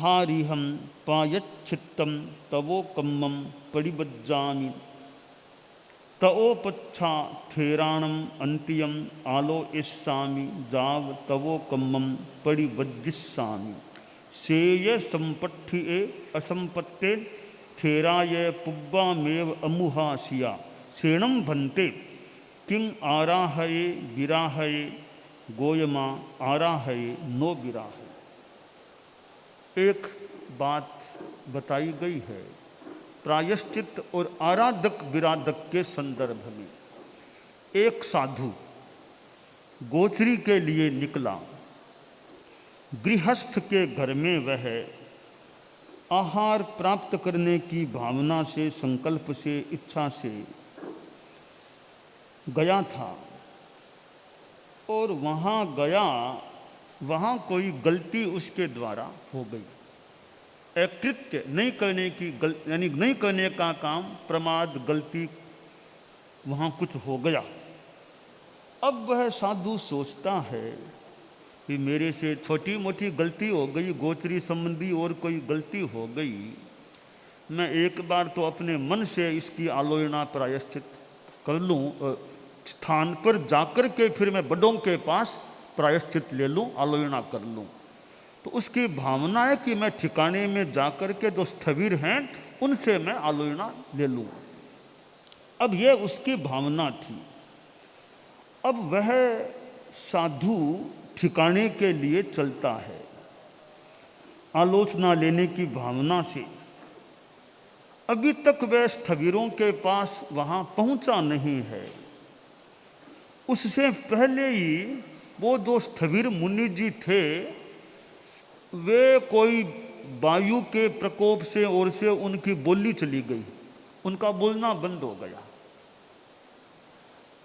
आहारिहं पायच्छित्तं तवोकम्मं परिबज्जामि तवोपच्छा थेराणम अंतियम आलोइष्यामि जाव तवोकम्मं परिवज्जिष्यामि सेय संपत्तिए असंपत्ते थेराय पुब्बामेव अमुहासिया सेणम भन्ते किं आराहये विराहये गोयमा आराहये नो विराहये। एक बात बताई गई है प्रायश्चित और आराधक विराधक के संदर्भ में। एक साधु गोचरी के लिए निकला, गृहस्थ के घर में वह आहार प्राप्त करने की भावना से, संकल्प से, इच्छा से गया था और वहाँ गया, वहाँ कोई गलती उसके द्वारा हो गई। अकृत्य नहीं करने की यानी नहीं करने का काम, प्रमाद, गलती, वहाँ कुछ हो गया। अब वह साधु सोचता है कि मेरे से छोटी मोटी गलती हो गई, गोचरी संबंधी और कोई गलती हो गई, मैं एक बार तो अपने मन से इसकी आलोचना प्रायश्चित कर लूँ, स्थान पर जाकर के फिर मैं बड़ों के पास प्रायश्चित ले लूँ, आलोचना कर लूँ। तो उसकी भावना है कि मैं ठिकाने में जाकर के जो स्थविर हैं उनसे मैं आलोचना ले लूँ। अब यह उसकी भावना थी। अब वह साधु ठिकाने के लिए चलता है आलोचना लेने की भावना से। अभी तक वह स्थविरों के पास वहाँ पहुँचा नहीं है। उससे पहले ही वो जो स्थविर मुनि जी थे वे कोई वायु के प्रकोप से और से उनकी बोली चली गई, उनका बोलना बंद हो गया।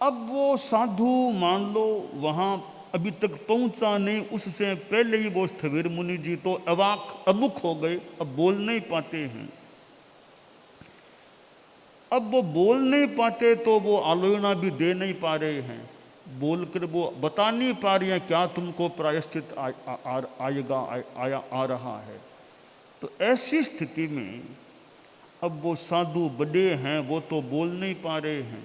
अब वो साधु मान लो वहाँ अभी तक पहुँचा नहीं, उससे पहले ही वो स्थविर मुनि जी तो अवाक अमुख हो गए, अब बोल नहीं पाते हैं। अब वो बोल नहीं पाते तो वो आलोचना भी दे नहीं पा रहे हैं, बोलकर वो बता नहीं पा रही हैं क्या तुमको प्रायश्चित आया आ रहा है। तो ऐसी स्थिति में अब वो साधु बड़े हैं, वो तो बोल नहीं पा रहे हैं,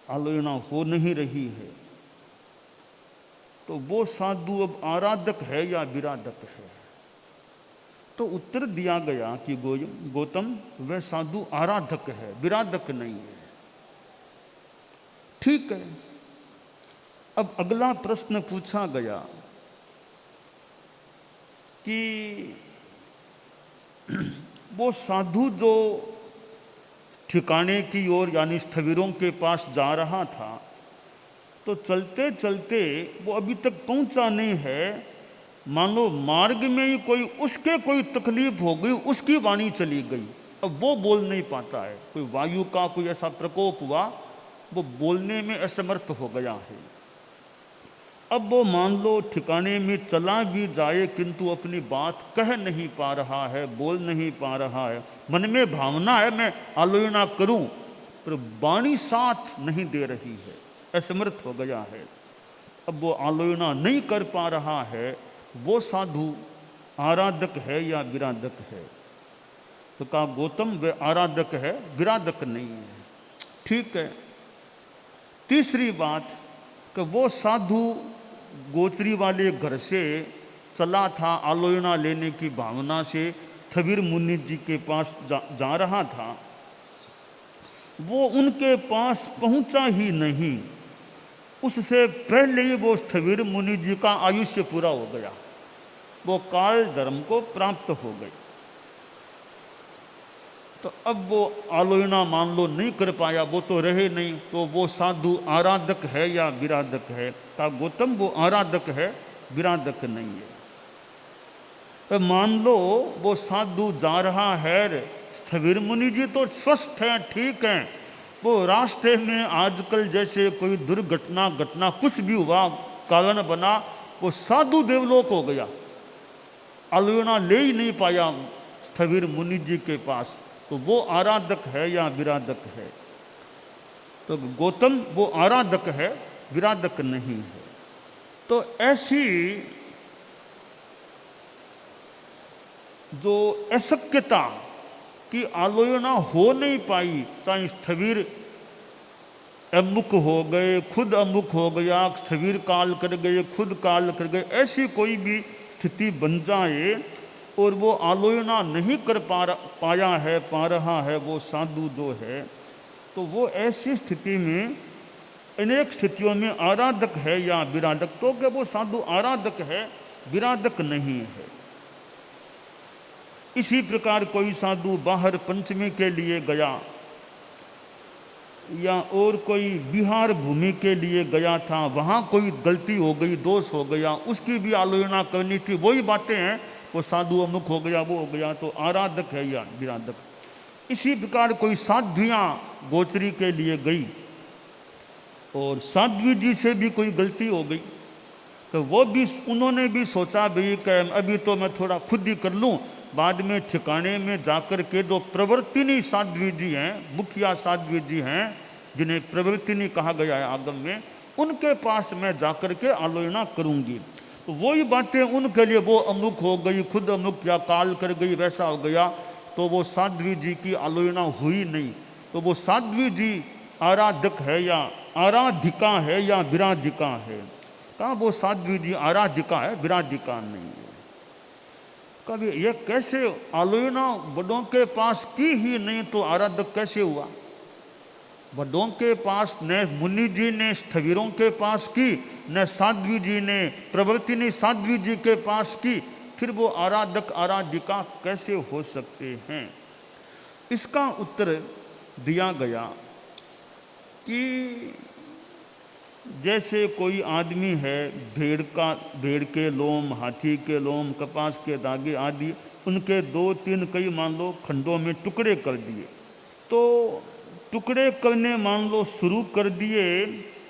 आलोचना हो नहीं रही है। तो वो साधु अब आराधक है या विराधक है? तो उत्तर दिया गया कि गौतम वह साधु आराधक है, विराधक नहीं है। ठीक है। अब अगला प्रश्न पूछा गया कि वो साधु जो ठिकाने की ओर यानी स्थविरों के पास जा रहा था, तो चलते चलते वो अभी तक पहुंचा नहीं है। मान लो मार्ग में ही कोई तकलीफ हो गई, उसकी वाणी चली गई, अब वो बोल नहीं पाता है। कोई वायु का कोई ऐसा प्रकोप हुआ, वो बोलने में असमर्थ हो गया है। अब वो मान लो ठिकाने में चला भी जाए किंतु अपनी बात कह नहीं पा रहा है, बोल नहीं पा रहा है। मन में भावना है मैं आलोचना करूं, पर वाणी साथ नहीं दे रही है, असमर्थ हो गया है। अब वो आलोचना नहीं कर पा रहा है, वो साधु आराधक है या विराधक है? तो कहा गौतम वे आराधक है, विराधक नहीं है। ठीक है। तीसरी बात कि वो साधु गोचरी वाले घर से चला था, आलोचना लेने की भावना से स्थविर मुनि जी के पास जा रहा था। वो उनके पास पहुंचा ही नहीं, उससे पहले ही वो स्थविर मुनि जी का आयुष्य पूरा हो गया, वो काल धर्म को प्राप्त हो गए। तो अब वो आलोचना मान लो नहीं कर पाया, वो तो रहे नहीं, तो वो साधु आराधक है या विराधक है? का गौतम वो आराधक है, विराधक नहीं है। तो मान लो वो साधु जा रहा है, स्थविर मुनि जी तो स्वस्थ हैं, ठीक हैं, वो रास्ते में आजकल जैसे कोई दुर्घटना कुछ भी हुआ, कारण बना, वो साधु देवलोक हो गया, आलोचना ले ही नहीं पाया स्थविर मुनि जी के पास। तो वो आराधक है या विराधक है? तो गौतम वो आराधक है, विराधक नहीं है। तो ऐसी जो अशक्यता की आलोचना हो नहीं पाई, चाहे स्थविर अमुक हो गए, खुद अमुक हो गया, स्थविर काल कर गए, खुद काल कर गए, ऐसी कोई भी स्थिति बन जाए और वो आलोचना नहीं कर पा रहा है वो साधु जो है, तो वो ऐसी स्थिति में अनेक स्थितियों में आराधक है या विराधक, तो क्या वो साधु आराधक है, विराधक नहीं है। इसी प्रकार कोई साधु बाहर पंचमी के लिए गया या और कोई बिहार भूमि के लिए गया था, वहाँ कोई गलती हो गई, दोष हो गया, उसकी भी आलोचना करनी थी, वही बातें हैं, वो साधु अमुक हो गया, वो हो गया, तो आराधक है या विराधक। इसी प्रकार कोई साध्वियाँ गोचरी के लिए गई और साध्वी जी से भी कोई गलती हो गई, तो वो भी, उन्होंने भी सोचा भाई कि अभी तो मैं थोड़ा खुद ही कर लूँ, बाद में ठिकाने में जाकर के जो प्रवर्तिनी साध्वी जी हैं, मुखिया साध्वी जी हैं, जिन्हें प्रवर्तिनी कहा गया है आगम में, उनके पास मैं जाकर के आलोचना करूंगी। तो वही बातें उनके लिए, वो अमुक हो गई, खुद अमुक या काल कर गई, वैसा हो गया, तो वो साध्वी जी की आलोचना हुई नहीं। तो वो साध्वी जी आराधक है या आराधिका है या विराधिका है? कहा वो साध्वी जी आराधिका है, विराधिका नहीं है। कभी ये कैसे आलोचना बड़ों के पास की ही नहीं तो आराधक कैसे हुआ? बड़ों के पास न मुनि जी ने स्थविरों के पास की, न साध्वी जी ने प्रवर्तिनी साध्वी जी के पास की, फिर वो आराधक आराधिका कैसे हो सकते हैं? इसका उत्तर दिया गया कि जैसे कोई आदमी है, भेड़ के लोम, हाथी के लोम, कपास के धागे आदि, उनके 2-3 कई मान लो खंडों में टुकड़े कर दिए, तो टुकड़े करने मान लो शुरू कर दिए,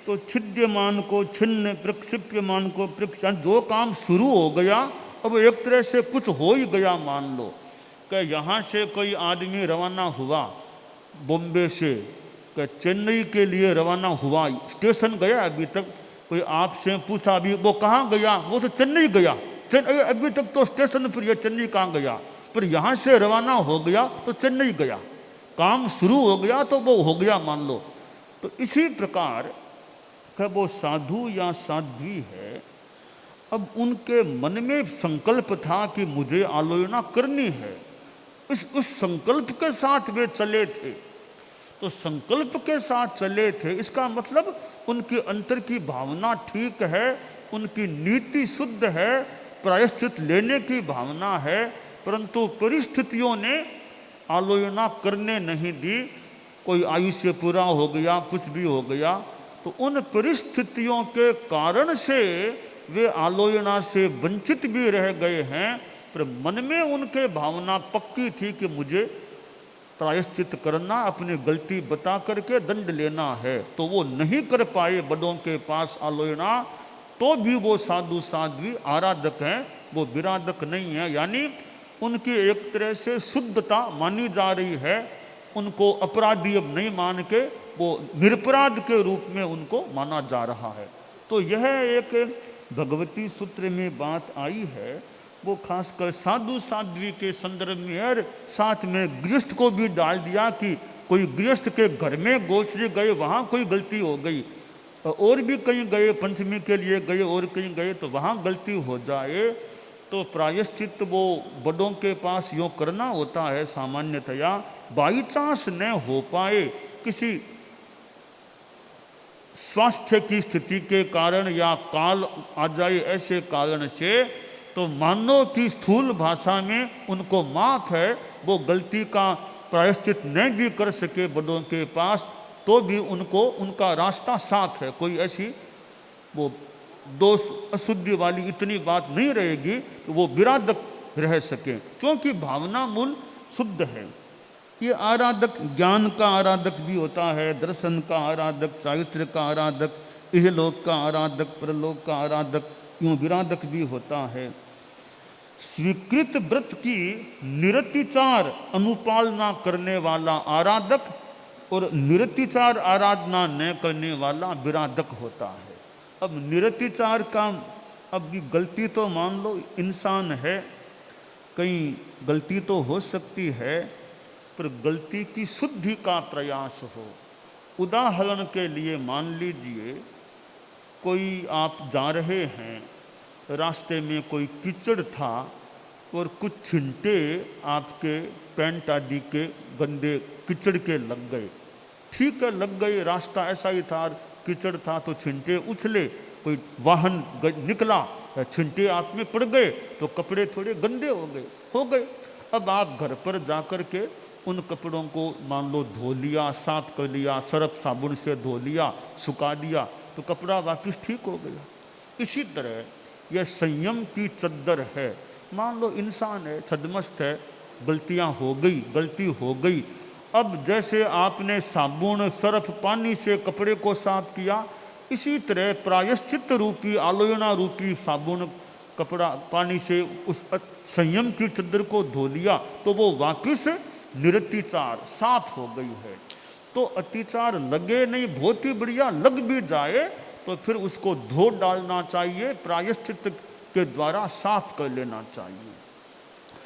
तो छिद्यमान को छिन्न, प्रक्षिप्यमान को प्रक्षण, जो काम शुरू हो गया, अब एक तरह से कुछ हो ही गया। मान लो कि यहाँ से कोई आदमी रवाना हुआ बॉम्बे से, कि चेन्नई के लिए रवाना हुआ, स्टेशन गया, अभी तक कोई आपसे पूछा अभी वो कहाँ गया, वो तो चेन्नई गया, अभी तक तो स्टेशन पर यह चेन्नई कहाँ गया, पर यहाँ से रवाना हो गया तो चेन्नई गया, काम शुरू हो गया तो वो हो गया मान लो। तो इसी प्रकार का वो साधु या साध्वी है, अब उनके मन में संकल्प था कि मुझे आलोचना करनी है, उस संकल्प के साथ वे चले थे। तो संकल्प के साथ चले थे, इसका मतलब उनके अंतर की भावना ठीक है, उनकी नीति शुद्ध है, प्रायश्चित लेने की भावना है, परंतु परिस्थितियों ने आलोचना करने नहीं दी। कोई आयुष्य पूरा हो गया, कुछ भी हो गया, तो उन परिस्थितियों के कारण से वे आलोचना से वंचित भी रह गए हैं, पर मन में उनके भावना पक्की थी कि मुझे प्रायश्चित करना, अपनी गलती बता करके दंड लेना है, तो वो नहीं कर पाए बड़ों के पास आलोचना, तो भी वो साधु साध्वी आराधक हैं, वो विराधक नहीं है। यानी उनकी एक तरह से शुद्धता मानी जा रही है, उनको अपराधी अब नहीं मान के वो निरपराध के रूप में उनको माना जा रहा है। तो यह एक भगवती सूत्र में बात आई है, वो खासकर साधु साध्वी के संदर्भ में, और साथ में गृहस्थ को भी डाल दिया कि कोई गृहस्थ के घर में गोचरी गए, वहाँ कोई गलती हो गई, और भी कहीं गए, पंचमी के लिए गए और कहीं गए, तो वहाँ गलती हो जाए तो प्रायश्चित वो बड़ों के पास यूँ करना होता है सामान्यतया। बाई चांस न हो पाए, किसी स्वास्थ्य की स्थिति के कारण या काल आ जाए ऐसे कारण से, तो मानो कि स्थूल भाषा में उनको माफ है, वो गलती का प्रायश्चित नहीं भी कर सके बड़ों के पास, तो भी उनको उनका रास्ता साफ है, कोई ऐसी वो दोष अशुद्धि वाली इतनी बात नहीं रहेगी कि वो विराधक रह सके, क्योंकि भावना मूल शुद्ध है। ये आराधक ज्ञान का आराधक भी होता है, दर्शन का आराधक, चारित्र का आराधक, इहलोक का आराधक, परलोक का आराधक, यूँ विराधक भी होता है। स्वीकृत व्रत की निरतिचार अनुपालना करने वाला आराधक और निरतिचार आराधना न करने वाला विराधक होता है। अब निरतिचार का, अब गलती तो मान लो इंसान है, कहीं गलती तो हो सकती है, पर गलती की शुद्धि का प्रयास हो। उदाहरण के लिए मान लीजिए कोई आप जा रहे हैं, रास्ते में कोई कीचड़ था और कुछ छिंटे आपके पैंट आदि के गंदे कीचड़ के लग गए। ठीक है, लग गए, रास्ता ऐसा ही था, कीचड़ था तो छिंटे उछले, कोई वाहन निकला, छिंटे आप में पड़ गए तो कपड़े थोड़े गंदे हो गए। अब आप घर पर जाकर के उन कपड़ों को मान लो धो लिया, साफ कर लिया, सर्फ साबुन से धो लिया, सुखा दिया, तो कपड़ा वापस ठीक हो गया। इसी तरह यह संयम की चद्दर है। मान लो इंसान है, छदमस्त है, गलतियां हो गई, गलती हो गई। अब जैसे आपने साबुन सर्फ पानी से कपड़े को साफ किया, इसी तरह प्रायश्चित रूपी आलोचना रूपी साबुन कपड़ा पानी से उस संयम की चद्दर को धो लिया तो वो वापिस निरतिचार साफ हो गई है। तो अतिचार लगे नहीं, बहुत ही बढ़िया, लग भी जाए तो फिर उसको धो डालना चाहिए, प्रायश्चित के द्वारा साफ कर लेना चाहिए।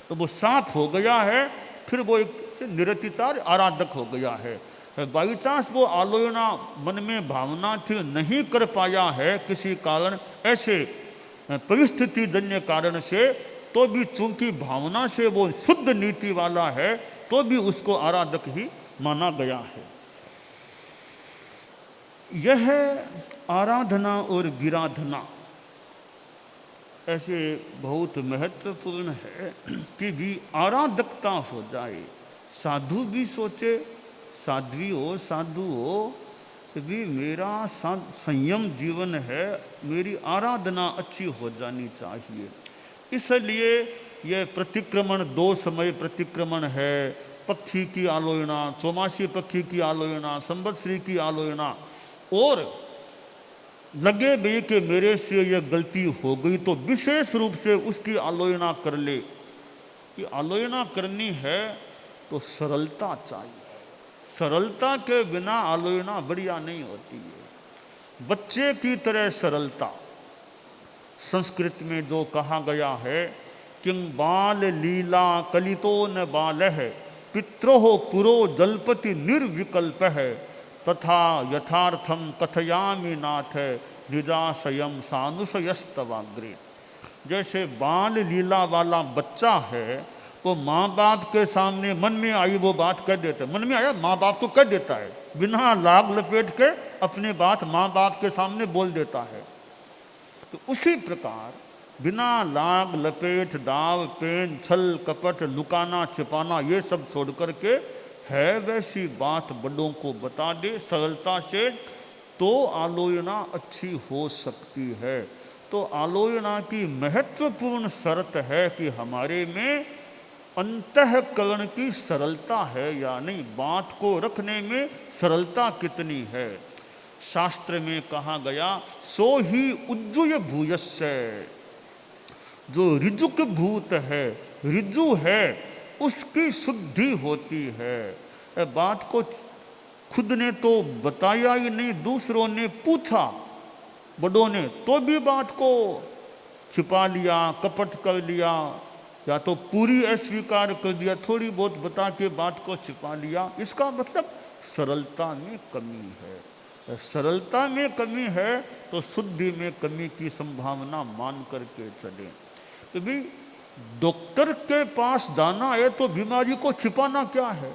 तो वो साफ हो गया है, फिर वो एक निरतिचार आराधक हो गया है। बाई चांस वो आलोचना मन में भावना थी, नहीं कर पाया है किसी कारण, ऐसे परिस्थिति जन्य कारण से, तो भी चूंकि भावना से वो शुद्ध नीति वाला है तो भी उसको आराधक ही माना गया है। यह आराधना और विराधना ऐसे बहुत महत्वपूर्ण है कि भी आराधकता हो जाए। साधु भी सोचे, साध्वी हो, साधु हो, भी मेरा संयम जीवन है, मेरी आराधना अच्छी हो जानी चाहिए। इसलिए यह प्रतिक्रमण, 2 समय प्रतिक्रमण है, पक्षी की आलोचना, चौमासी पक्षी की आलोचना, संवत्सरी की आलोचना, और लगे भी कि मेरे से यह गलती हो गई तो विशेष रूप से उसकी आलोचना कर ले। कि आलोचना करनी है तो सरलता चाहिए, सरलता के बिना आलोचना बढ़िया नहीं होती है। बच्चे की तरह सरलता, संस्कृत में जो कहा गया है, किं बाल लीला कलितो न बालः पित्रोः पुरो जल्पति निर्विकल्प है तथा यथार्थम कथयामि नाथ निजाशयम सानुशयस्तवाग्रे। जैसे बाल लीला वाला बच्चा है, वो माँ बाप के सामने मन में आई वो बात कह देता है, मन में आया माँ बाप को कह देता है, बिना लाग लपेट के अपने बात माँ बाप के सामने बोल देता है। तो उसी प्रकार बिना लाग लपेट, दाव पेन, छल कपट, लुकाना छिपाना, ये सब छोड़ करके है वैसी बात बड़ों को बता दे सरलता से, तो आलोचना अच्छी हो सकती है। तो आलोचना की महत्वपूर्ण शर्त है कि हमारे में अंतःकरण की सरलता है या नहीं, बात को रखने में सरलता कितनी है। शास्त्र में कहा गया, सो ही उज्जुय भूयस्य, जो ऋजुक भूत है, ऋजु है, उसकी शुद्धि होती है। बात को खुद ने तो बताया ही नहीं, दूसरों ने पूछा, बड़ों ने, तो भी बात को छिपा लिया, कपट कर लिया, या तो पूरी अस्वीकार कर दिया, थोड़ी बहुत बता के बात को छिपा लिया। इसका मतलब सरलता में कमी है। सरलता में कमी है तो शुद्धि में कमी की संभावना मान करके चले। तो भी डॉक्टर के पास जाना है तो बीमारी को छिपाना क्या है?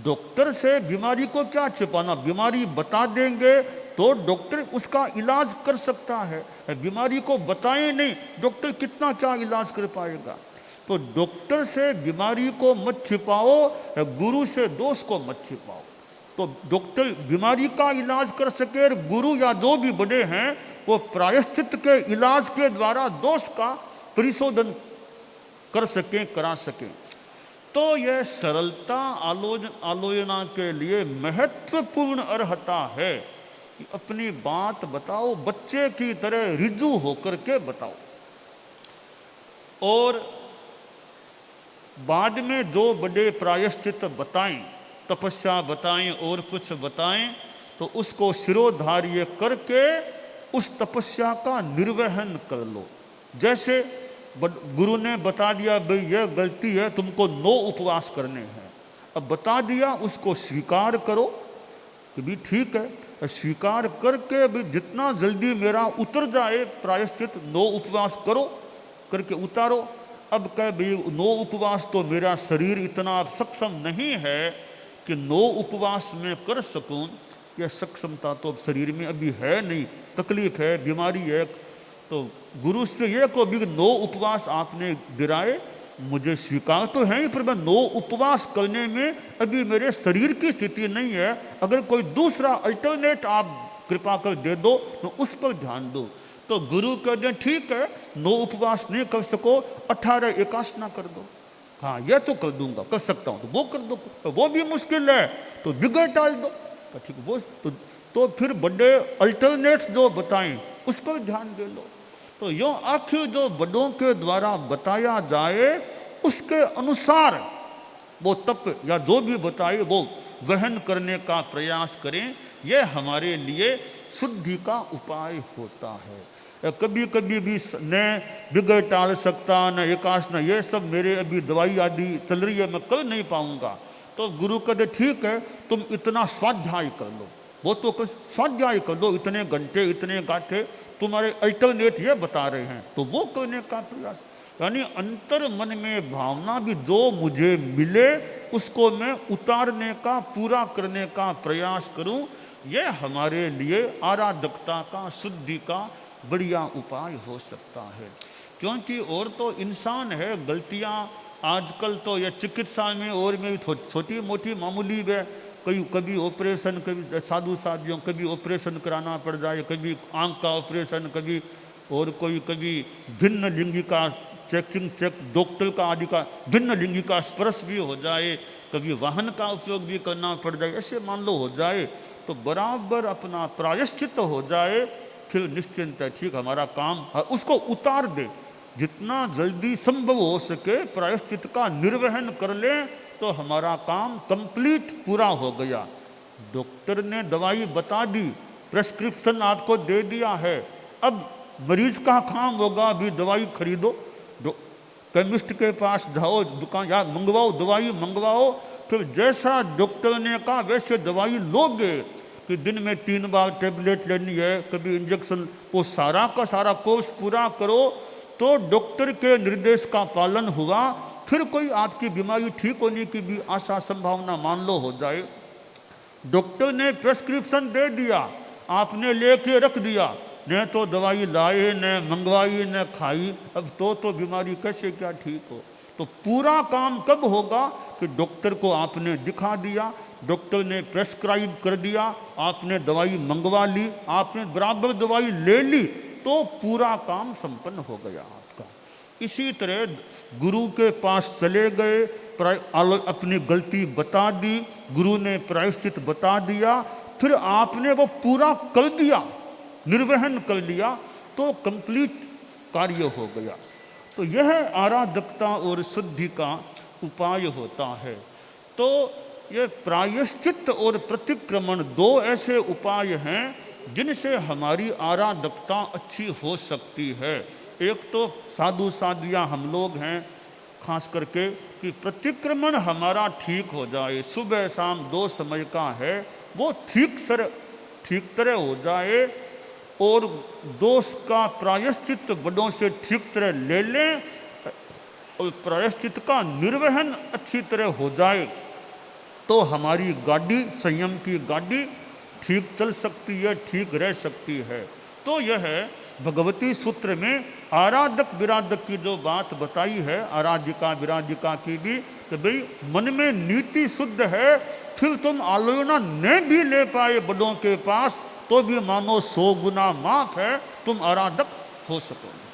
डॉक्टर से बीमारी को क्या छिपाना? बीमारी बता देंगे तो डॉक्टर उसका इलाज कर सकता है। बीमारी को बताए नहीं, डॉक्टर कितना क्या इलाज कर पाएगा? तो डॉक्टर से बीमारी को मत छिपाओ, गुरु से दोष को मत छिपाओ। तो डॉक्टर बीमारी का इलाज कर सके, गुरु या जो भी बड़े हैं वो प्रायश्चित के इलाज के द्वारा दोष का परिशोधन कर सकें, करा सकें। तो यह सरलता आलोचना के लिए महत्वपूर्ण अर्हता है कि अपनी बात बताओ, बच्चे की तरह ऋजु होकर के बताओ। और बाद में जो बड़े प्रायश्चित बताएं, तपस्या बताएं और कुछ बताएं, तो उसको शिरोधार्य करके उस तपस्या का निर्वहन कर लो। जैसे गुरु ने बता दिया भाई यह गलती है, तुमको 9 उपवास करने हैं। अब बता दिया, उसको स्वीकार करो कि भी ठीक है, स्वीकार करके भी जितना जल्दी मेरा उतर जाए प्रायश्चित 9 उपवास करो, करके उतारो। अब कह भाई 9 उपवास तो मेरा शरीर इतना सक्षम नहीं है कि 9 उपवास में कर सकूं, यह सक्षमता तो शरीर में अभी है नहीं, तकलीफ है, बीमारी है। तो गुरु से ये को भी 9 उपवास आपने गिराए, मुझे स्वीकार तो है ही, पर मैं 9 उपवास करने में अभी मेरे शरीर की स्थिति नहीं है। अगर कोई दूसरा अल्टरनेट आप कृपा कर दे दो तो उस पर ध्यान दो। तो गुरु कह दें ठीक है, 9 उपवास नहीं कर सको, 18 एकासना कर दो। हाँ यह तो कर दूंगा, कर सकता हूँ, तो वो कर दो। तो वो भी मुश्किल है तो बिगड़ टाल दो। तो ठीक वो तो फिर बड़े अल्टरनेट जो बताएं उस पर ध्यान दे लो। तो यो आखिर जो बड़ों के द्वारा बताया जाए उसके अनुसार वो तप या जो भी बताए वो वहन करने का प्रयास करें। यह हमारे लिए शुद्धि का उपाय होता है। कभी कभी भी न बिगड़ टाल सकता, न एकासना, ये सब मेरे अभी दवाई आदि चल रही है, मैं कर नहीं पाऊंगा। तो गुरु कहते ठीक है, तुम इतना स्वाध्याय कर लो, वो तो स्वाध्याय कर दो, इतने घंटे इतने गांठे, तुम्हारे अल्टरनेट ये बता रहे हैं, तो वो करने का प्रयास। यानी अंतर मन में भावना भी जो मुझे मिले उसको मैं उतारने का, पूरा करने का प्रयास करूं। यह हमारे लिए आराधकता का, शुद्धि का बढ़िया उपाय हो सकता है। क्योंकि और तो इंसान है, गलतियां आजकल तो यह चिकित्सा में और में छोटी मोटी मामूली है, कभी ऑपरेशन, कभी साधु साधियों कभी ऑपरेशन कराना पड़ जाए, कभी आंख का ऑपरेशन, कभी और कोई कभी भिन्न लिंगी का चेक डॉक्टर का आदि का भिन्न लिंगी का स्पर्श भी हो जाए, कभी वाहन का उपयोग भी करना पड़ जाए, ऐसे मान लो हो जाए तो बराबर अपना प्रायश्चित हो जाए, फिर निश्चिंत है ठीक हमारा काम, उसको उतार दे। जितना जल्दी संभव हो सके प्रायश्चित का निर्वहन कर ले तो हमारा काम कंप्लीट पूरा हो गया। डॉक्टर ने दवाई बता दी, प्रेस्क्रिप्शन आपको दे दिया है, अब मरीज का काम होगा अभी दवाई खरीदो, केमिस्ट के पास जाओ, दुकान या मंगवाओ, दवाई मंगवाओ, फिर जैसा डॉक्टर ने कहा वैसे दवाई लोगे। कि दिन में 3 बार टेबलेट लेनी है, कभी इंजेक्शन, वो सारा का सारा कोर्स पूरा करो तो डॉक्टर के निर्देश का पालन हुआ, फिर कोई आपकी बीमारी ठीक होने की भी आशा संभावना मान लो हो जाए। डॉक्टर ने प्रेस्क्रिप्शन दे दिया, आपने लेके रख दिया, न तो दवाई लाए, न मंगवाई, न खाई, अब तो बीमारी कैसे क्या ठीक हो। तो पूरा काम कब होगा कि डॉक्टर को आपने दिखा दिया, डॉक्टर ने प्रेस्क्राइब कर दिया, आपने दवाई मंगवा ली, आपने बराबर दवाई ले ली, तो पूरा काम संपन्न हो गया आपका। इसी तरह गुरु के पास चले गए, अपनी गलती बता दी, गुरु ने प्रायश्चित बता दिया, फिर आपने वो पूरा कर दिया, निर्वहन कर लिया, तो कंप्लीट कार्य हो गया। तो यह आराधकता और शुद्धि का उपाय होता है। तो ये प्रायश्चित और प्रतिक्रमण 2 ऐसे उपाय हैं जिनसे हमारी आराधकता अच्छी हो सकती है। एक तो साधु साधियाँ हम लोग हैं खास करके कि प्रतिक्रमण हमारा ठीक हो जाए, सुबह शाम 2 समय का है, वो ठीक तरह हो जाए, और दोष का प्रायश्चित बड़ों से ठीक तरह ले लें, और प्रायश्चित का निर्वहन अच्छी तरह हो जाए, तो हमारी गाड़ी, संयम की गाड़ी ठीक चल सकती है, ठीक रह सकती है। तो यह भगवती सूत्र में आराधक विराधक की जो बात बताई है, आराधिका विराधिका की भी, कि भाई मन में नीति शुद्ध है, फिर तुम आलोचना न भी ले पाए बड़ों के पास तो भी मानो 100 गुना माफ है, तुम आराधक हो सकोगे।